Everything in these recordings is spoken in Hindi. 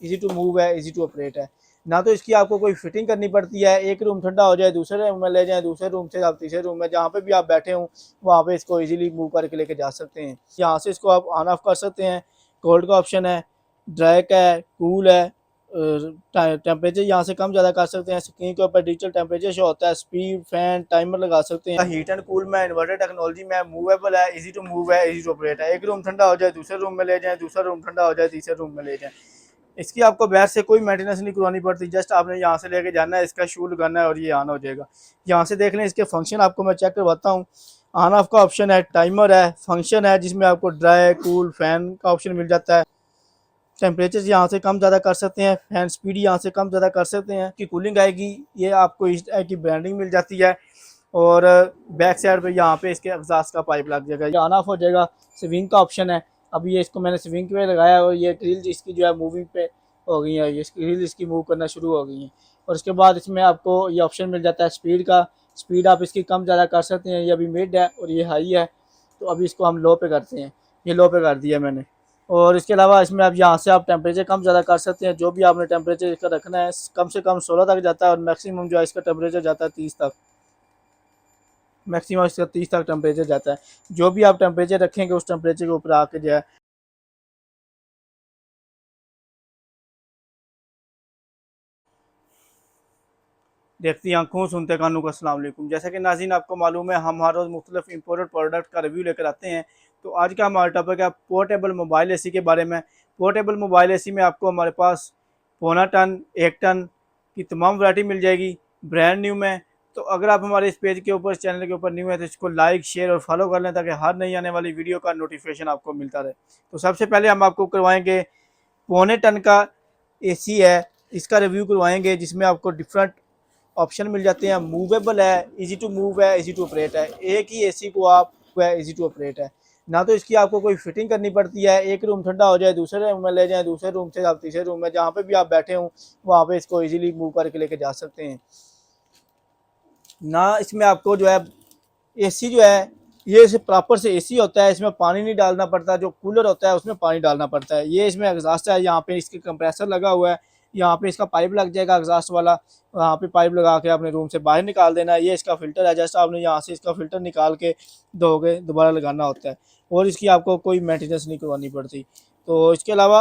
इजी टू मूव है, इजी टू ऑपरेट है। ना तो इसकी आपको कोई फिटिंग करनी पड़ती है, एक रूम ठंडा हो जाए दूसरे रूम में ले जाएं, दूसरे रूम से आप तीसरे रूम में, जहाँ पे भी आप बैठे हों वहाँ पे इसको इजीली मूव करके लेके जा सकते हैं। यहाँ से इसको आप ऑन ऑफ कर सकते हैं। कोल्ड का ऑप्शन है, ड्राई का है, कूल है, टेम्परेचर यहाँ से कम ज़्यादा कर सकते हैं। स्क्रीन के ऊपर डिजिटल टेम्परेचर शो होता है, स्पीड, फैन, टाइमर लगा सकते हैं। हीट एंड कूल में इन्वर्टर टेक्नोलॉजी में मूवेबल है, इजी टू मूव है, इजी टू ऑपरेट है। एक रूम ठंडा हो जाए दूसरे रूम में ले जाएं, दूसरा रूम ठंडा हो जाए तीसरे रूम में ले जाएं। इसकी आपको बाहर से कोई मेंटेनेंस नहीं करवानी पड़ती, जस्ट आपने यहाँ से लेके जाना है, इसका शू लगाना है और ये ऑन हो जाएगा। यहाँ से देख लें इसके फंक्शन आपको मैं चेक करवाता हूँ। ऑन ऑफ का ऑप्शन है, टाइमर है, फंक्शन है जिसमें आपको ड्राई, कूल, फैन का ऑप्शन मिल जाता है। टेम्परेचर यहाँ से कम ज़्यादा कर सकते हैं, फैन स्पीड यहाँ से कम ज़्यादा कर सकते हैं कि कूलिंग आएगी। ये आपको इस टाइप की ब्रांडिंग मिल जाती है। और बैक साइड पे यहाँ पे इसके एग्जॉस्ट का पाइप लग जाएगा, ये ऑन ऑफ हो जाएगा। स्विंग का ऑप्शन है, अभी ये इसको मैंने स्विंग पे लगाया और ये ग्रिल इसकी जो है मूविंग पे हो गई है, ये ग्रिल इसकी मूव करना शुरू हो गई है। और उसके बाद इसमें आपको ये ऑप्शन मिल जाता है स्पीड का। स्पीड आप इसकी कम ज़्यादा कर सकते हैं, ये अभी मिड है और ये हाई है, तो अभी इसको हम लो पे करते हैं। ये लो पे कर दिया मैंने। और इसके अलावा इसमें आप यहाँ से आप टेम्परेचर कम ज़्यादा कर सकते हैं, जो भी आपने टेम्परेचर इसका रखना है। कम से कम 16 तक जाता है और मैक्सिमम जो है इसका टेम्परेचर जाता है 30 तक। मैक्सिमम इसका 30 तक टेम्परेचर जाता है। जो भी आप टेम्परेचर रखेंगे उस टेम्परेचर के ऊपर आके जो है देखती आंखों सुनते कानों को अस्सलाम वालेकुम। जैसा कि नाज़रीन आपको मालूम है, हम हर रोज़ मुख्तलिफ इंपोर्टेड प्रोडक्ट का रिव्यू लेकर आते हैं। तो आज का हमारा टॉपिक है पोर्टेबल मोबाइल एसी के बारे में। पोर्टेबल मोबाइल एसी में आपको हमारे पास पौना टन, 1 टन की तमाम वैरायटी मिल जाएगी ब्रांड न्यू में। तो अगर आप हमारे इस पेज के ऊपर, इस चैनल के ऊपर न्यू है तो इसको लाइक, शेयर और फॉलो कर लें ताकि हर नई आने वाली वीडियो का नोटिफिकेशन आपको मिलता रहे। तो सबसे पहले हम आपको करवाएंगे पौने टन का एसी है, इसका रिव्यू करवाएंगे जिसमें आपको डिफरेंट ऑप्शन मिल जाते हैं। मूवेबल है, इजी टू मूव है, इजी टू ऑपरेट है। एक ही एसी को आप इजी टू ऑपरेट है। ना तो इसकी आपको कोई फिटिंग करनी पड़ती है, एक रूम ठंडा हो जाए दूसरे रूम में ले जाएं, दूसरे रूम से आप तीसरे रूम में, जहाँ पे भी आप बैठे हों वहाँ पे इसको इजीली मूव करके लेके जा सकते हैं। ना इसमें आपको जो है एसी जो है ये इसे प्रॉपर से एसी होता है, इसमें पानी नहीं डालना पड़ता। जो कूलर होता है उसमें पानी डालना पड़ता है। ये इसमें एग्जॉस्ट है, यहाँ पे इसके कंप्रेसर लगा हुआ है, यहाँ पे इसका पाइप लग जाएगा एग्जॉस्ट वाला, वहाँ पे पाइप लगा के अपने रूम से बाहर निकाल देना है। ये इसका फ़िल्टर है, जस्ट आपने यहाँ से इसका फ़िल्टर निकाल के धोके दोबारा लगाना होता है और इसकी आपको कोई मेंटेनेंस नहीं करवानी पड़ती। तो इसके अलावा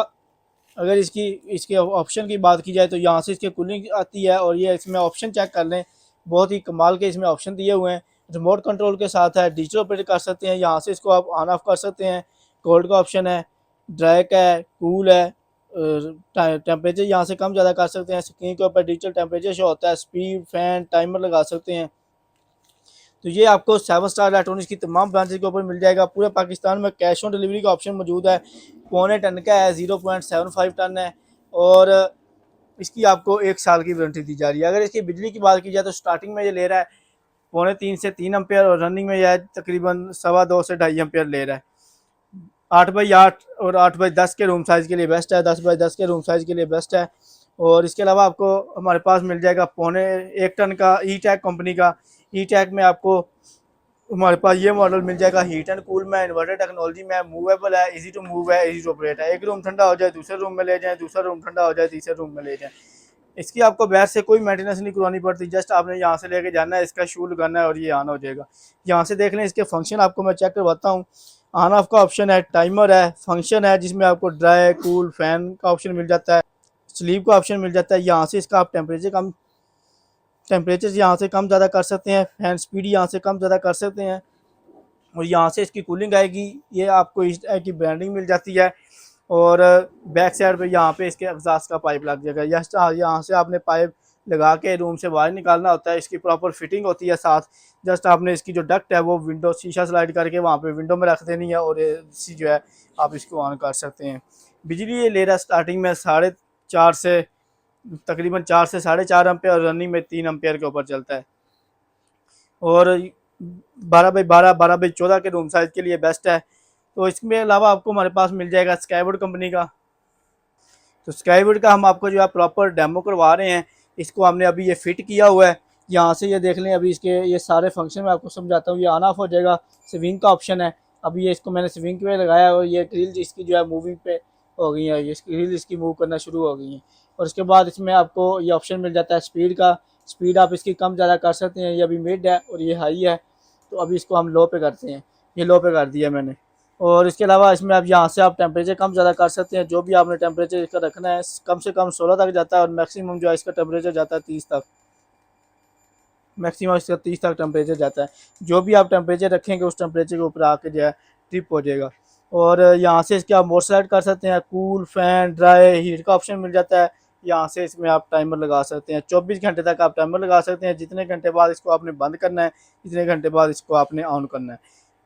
अगर इसके ऑप्शन की बात की जाए तो यहाँ से इसके कूलिंग आती है और ये इसमें ऑप्शन चेक कर लें, बहुत ही कमाल के इसमें ऑप्शन दिए हुए हैं। रिमोट कंट्रोल के साथ है, डिजिटल ऑपरेट कर सकते हैं, यहाँ से इसको आप ऑन ऑफ कर सकते हैं। कोल्ड का ऑप्शन है, ड्राई का है, कूल है, टेम्परेचर यहाँ से कम ज़्यादा कर सकते हैं। स्क्रीन के ऊपर डिजिटल टेम्परेचर शो होता है, स्पीड, फैन, टाइमर लगा सकते हैं। तो ये आपको 7 स्टार इलेक्ट्रॉनिक्स की तमाम ब्रांचेज के ऊपर मिल जाएगा। पूरे पाकिस्तान में कैश ऑन डिलीवरी का ऑप्शन मौजूद है। पौने टन का है, 0.75 टन है और इसकी आपको 1 साल की वारंटी दी जा रही है। अगर इसकी बिजली की बात की जाए तो स्टार्टिंग में ये ले रहा है 2.25 से 3 एम्पेयर और रनिंग में यह तकरीबन 2.25 से 2.5 एम्पेयर ले रहा है। 8x8 और 8x10 के रूम साइज़ के लिए बेस्ट है, 10x10 के रूम साइज़ के लिए बेस्ट है। और इसके अलावा आपको हमारे पास मिल जाएगा पौने 1 टन का ई टैक कंपनी का। ई टैक में आपको हमारे पास ये मॉडल मिल जाएगा हीट एंड कूल में, इन्वर्टर टेक्नोलॉजी में, मूवेबल है, इजी टू मूव है, इजी टू ऑपरेट है। एक रूम ठंडा हो जाए दूसरे रूम में ले जाएं, दूसरा रूम ठंडा हो जाए तीसरे रूम में ले जाएं। इसकी आपको बाहर से कोई मेंटेनेंस नहीं करवानी पड़ती, जस्ट आपने यहाँ से लेके जाना है, इसका शू लगाना है और ये ऑन हो जाएगा। यहाँ से देख लें इसके फंक्शन आपको मैं चेक करवाता हूँ। ऑन ऑफ का ऑप्शन है, टाइमर है, फंक्शन है जिसमें आपको ड्राई, कूल, फैन का ऑप्शन मिल जाता है, स्लीप का ऑप्शन मिल जाता है। यहाँ से इसका आप टेम्परेचर यहाँ से कम ज़्यादा कर सकते हैं, फैन स्पीड यहाँ से कम ज़्यादा कर सकते हैं और यहाँ से इसकी कूलिंग आएगी। ये आपको इस टाइप की ब्रांडिंग मिल जाती है। और बैक साइड पे यहाँ पे इसके एग्जॉस्ट का पाइप लग जाएगा। यहाँ से आपने पाइप लगा के रूम से बाहर निकालना होता है। इसकी प्रॉपर फिटिंग होती है साथ। जस्ट आपने इसकी जो डक्ट है वो विंडो शीशा स्लाइड करके वहाँ पे विंडो में रख देनी है और इसी जो है आप इसको ऑन कर सकते हैं। बिजली ये ले रहा है स्टार्टिंग में 4.5 से तकरीबन 4 से 4.5 एम्पेयर और रनिंग में 3 एम्पेयर के ऊपर चलता है। और 12x12, 12x14 के रूम साइज़ के लिए बेस्ट है। तो इसके अलावा आपको हमारे पास मिल जाएगा स्काईवुड कंपनी का। तो स्काईवुड का हम आपको जो है प्रॉपर डेमो करवा रहे हैं। इसको हमने अभी ये फिट किया हुआ है। यहाँ से ये देख लें, अभी इसके ये सारे फंक्शन मैं आपको समझाता हूँ। ये ऑन ऑफ हो जाएगा, स्विंग का ऑप्शन है। अभी ये इसको मैंने स्विंग पे लगाया और ये ग्रिल इसकी जो है मूविंग पे हो गई हैं, ये रील इसकी मूव करना शुरू हो गई हैं। और उसके बाद इसमें आपको ये ऑप्शन मिल जाता है स्पीड का। स्पीड आप इसकी कम ज़्यादा कर सकते हैं। ये अभी मिड है और ये हाई है, तो अभी इसको हम लो पे करते हैं। ये लो पे कर दिया मैंने। और इसके अलावा इसमें अब यहाँ से आप टेम्परेचर कम ज़्यादा कर सकते हैं, जो भी आपने टेम्परेचर इसका रखना है। कम से कम 16 तक जाता है और मैक्सिमम जो है इसका टेम्परेचर जाता है 30 तक। मैक्सिमम इसका 30 तक टेम्परेचर जाता है। जो भी आप टेम्परेचर रखेंगे उस टेम्परेचर के ऊपर आके जो है ट्रिप हो जाएगा। और यहाँ से इसके आप मोड सेलेक्ट कर सकते हैं, कूल, फैन, ड्राई, हीट का ऑप्शन मिल जाता है। यहाँ से इसमें आप टाइमर लगा सकते हैं, 24 घंटे तक आप टाइमर लगा सकते हैं। जितने घंटे बाद इसको आपने बंद करना है, इतने घंटे बाद इसको आपने ऑन करना है।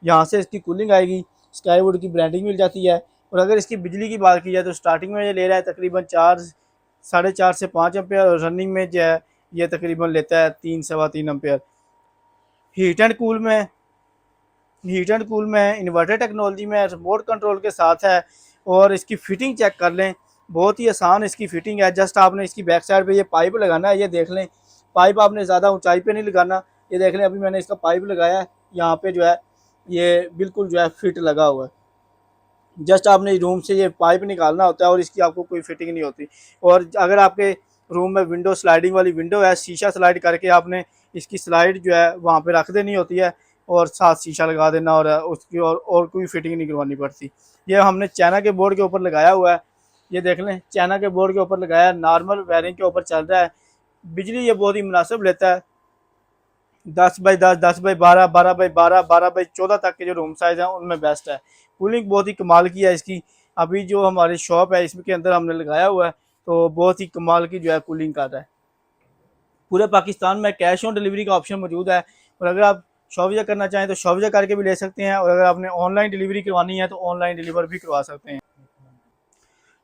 यहाँ से इसकी कूलिंग आएगी, स्काईवुड की ब्रांडिंग मिल जाती है। और अगर इसकी बिजली की बात की जाए तो स्टार्टिंग में ये ले रहा है तकरीबन 4 4.5 से 5 एम्पेयर, और रनिंग में जो है ये तकरीबन लेता है 3 सवा 3 एम्पेयर। हीट एंड कूल में इन्वर्टर टेक्नोलॉजी में रिमोट कंट्रोल के साथ है। और इसकी फ़िटिंग चेक कर लें, बहुत ही आसान इसकी फ़िटिंग है। जस्ट आपने इसकी बैक साइड पे ये पाइप लगाना है, ये देख लें। पाइप आपने ज़्यादा ऊंचाई पे नहीं लगाना। ये देख लें, अभी मैंने इसका पाइप लगाया है, यहाँ पे जो है ये बिल्कुल जो है फिट लगा हुआ है। जस्ट आपने रूम से ये पाइप निकालना होता है और इसकी आपको कोई फिटिंग नहीं होती। और अगर आपके रूम में विंडो स्लाइडिंग वाली विंडो है, शीशा स्लाइड करके आपने इसकी स्लाइड जो है वहाँ पे रख देनी होती है और साथ शीशा लगा देना, और उसकी और कोई फिटिंग नहीं करवानी पड़ती। ये हमने चाइना के बोर्ड के ऊपर लगाया हुआ है। ये देख लें, चाइना के बोर्ड के ऊपर लगाया है, नॉर्मल वायरिंग के ऊपर चल रहा है। बिजली ये बहुत ही मुनासिब लेता है। 10x10, 10x12, 12x12, 12x14 तक के जो रूम साइज़ हैं उनमें बेस्ट है। कूलिंग बहुत ही कमाल की है इसकी। अभी जो हमारी शॉप है इसके अंदर हमने लगाया हुआ है, तो बहुत ही कमाल की जो है कूलिंग कर रहा है। पूरे पाकिस्तान में कैश ऑन डिलीवरी का ऑप्शन मौजूद है। और अगर आप शॉप विजिट करना चाहें तो शॉप विजिट करके भी ले सकते हैं, और अगर आपने ऑनलाइन डिलीवरी करवानी है तो ऑनलाइन डिलीवर भी करवा सकते हैं।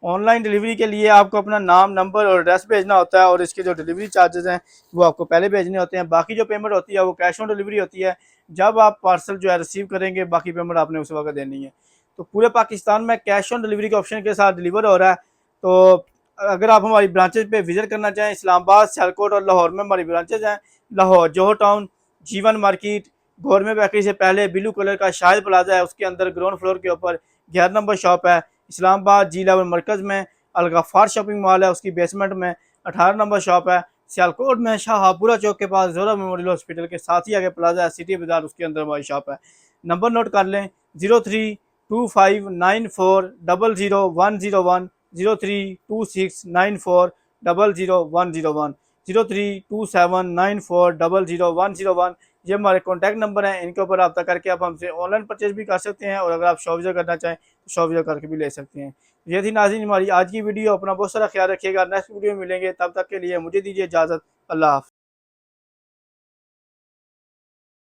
ऑनलाइन डिलीवरी के लिए आपको अपना नाम, नंबर और एड्रेस भेजना होता है, और इसके जो डिलीवरी चार्जेस हैं वो आपको पहले भेजने होते हैं। बाकी जो पेमेंट होती है वो कैश ऑन डिलीवरी होती है। जब आप पार्सल जो है रिसीव करेंगे, बाकी पेमेंट आपने उस वक्त देनी है। तो पूरे पाकिस्तान में कैश ऑन डिलीवरी के ऑप्शन के साथ डिलीवर हो रहा है। तो अगर आप हमारी ब्रांचेज पे विजिट करना चाहें, इस्लामाबाद, सियालकोट और लाहौर में हमारी ब्रांचेज हैं। लाहौर जोहर टाउन, जीवन मार्केट, गवर्नमेंट बेकरी से पहले ब्लू कलर का शाहिद प्लाजा है, उसके अंदर ग्राउंड फ्लोर के ऊपर 11 नंबर शॉप है। इस्लामाबाद जी लेवल मरकज़ में अलगफार शॉपिंग मॉल है, उसकी बेसमेंट में 18 नंबर शॉप है। सियालकोट में शाहपुरा चौक के पास जोरा मेमोरियल हॉस्पिटल के साथ ही आगे प्लाजा है, सिटी बाजार, उसके अंदर हमारी शॉप है। नंबर नोट कर लें, 032594000101, 032694000101, 032794000101। ये हमारे कॉन्टैक्ट नंबर हैं, इनके ऊपर रब्ता करके आप हमसे ऑनलाइन परचेज भी कर सकते हैं, और अगर आप शॉप विजिट करना चाहें तो शॉप विजिट करके भी ले सकते हैं। ये थी नाज़रीन हमारी आज की वीडियो। अपना बहुत सारा ख्याल रखिएगा। नेक्स्ट वीडियो में मिलेंगे, तब तक के लिए मुझे दीजिए इजाज़त। अल्लाह हाफ़िज़।